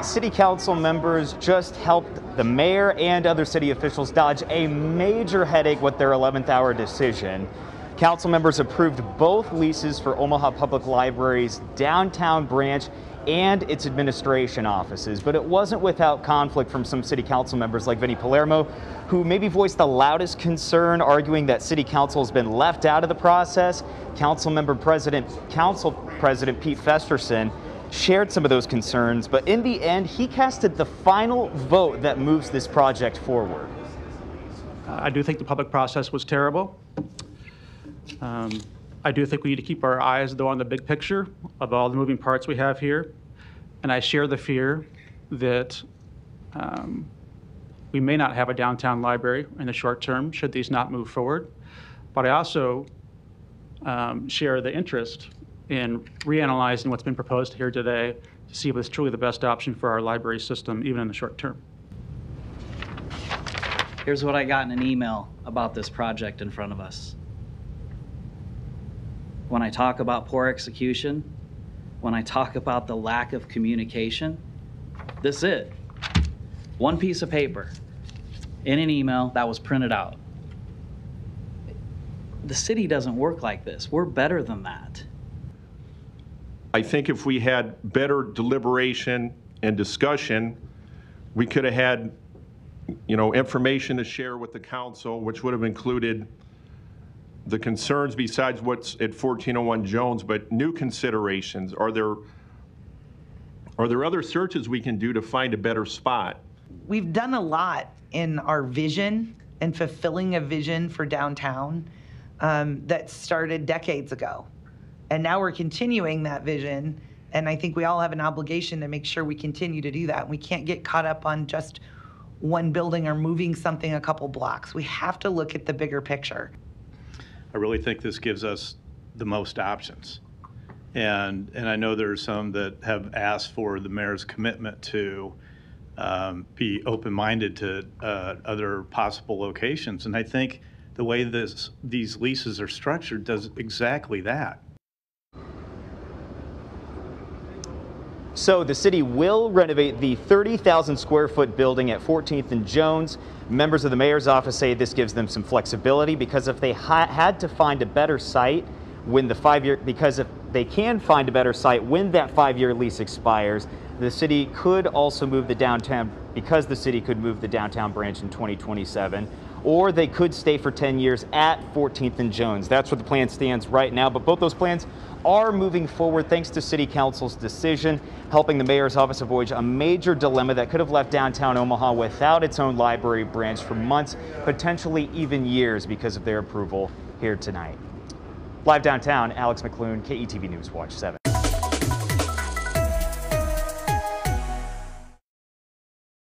City council members just helped the mayor and other city officials dodge a major headache with their 11th hour decision. Council members approved both leases for Omaha Public Library's downtown branch and its administration offices, but it wasn't without conflict from some city council members like Vinnie Palermo, who maybe voiced the loudest concern, arguing that city council has been left out of the process. Council President Pete Festerson shared some of those concerns, but in the end, he casted the final vote that moves this project forward. I do think the public process was terrible. I do think we need to keep our eyes, though, on the big picture of all the moving parts we have here. And I share the fear that we may not have a downtown library in the short term should these not move forward. But I also share the interest in reanalyzing what's been proposed here today to see if it's truly the best option for our library system, even in the short term. Here's what I got in an email about this project in front of us. When I talk about poor execution, when I talk about the lack of communication, this is it. One piece of paper in an email that was printed out. The city doesn't work like this. We're better than that. I think if we had better deliberation and discussion, we could have had, information to share with the council, which would have included the concerns besides what's at 1401 Jones, but new considerations. Are there other searches we can do to find a better spot? We've done a lot in our vision and fulfilling a vision for downtown that started decades ago. And now we're continuing that vision, and I think we all have an obligation to make sure we continue to do that. We can't get caught up on just one building or moving something a couple blocks. We have to look at the bigger picture. I really think this gives us the most options. And I know there's some that have asked for the mayor's commitment to be open-minded to other possible locations. And I think the way these leases are structured does exactly that. So the city will renovate the 30,000 square foot building at 14th and Jones. Members of the mayor's office say this gives them some flexibility because if they had to find a better site when the because if they can find a better site when that 5-year lease expires, the city could also move the downtown, because the city could move the downtown branch in 2027, or they could stay for 10 years at 14th and Jones. That's where the plan stands right now, but both those plans are moving forward thanks to City Council's decision, helping the mayor's office avoid a major dilemma that could have left downtown Omaha without its own library branch for months, potentially even years, because of their approval here tonight. Live downtown, Alex McClune, KETV News Watch 7.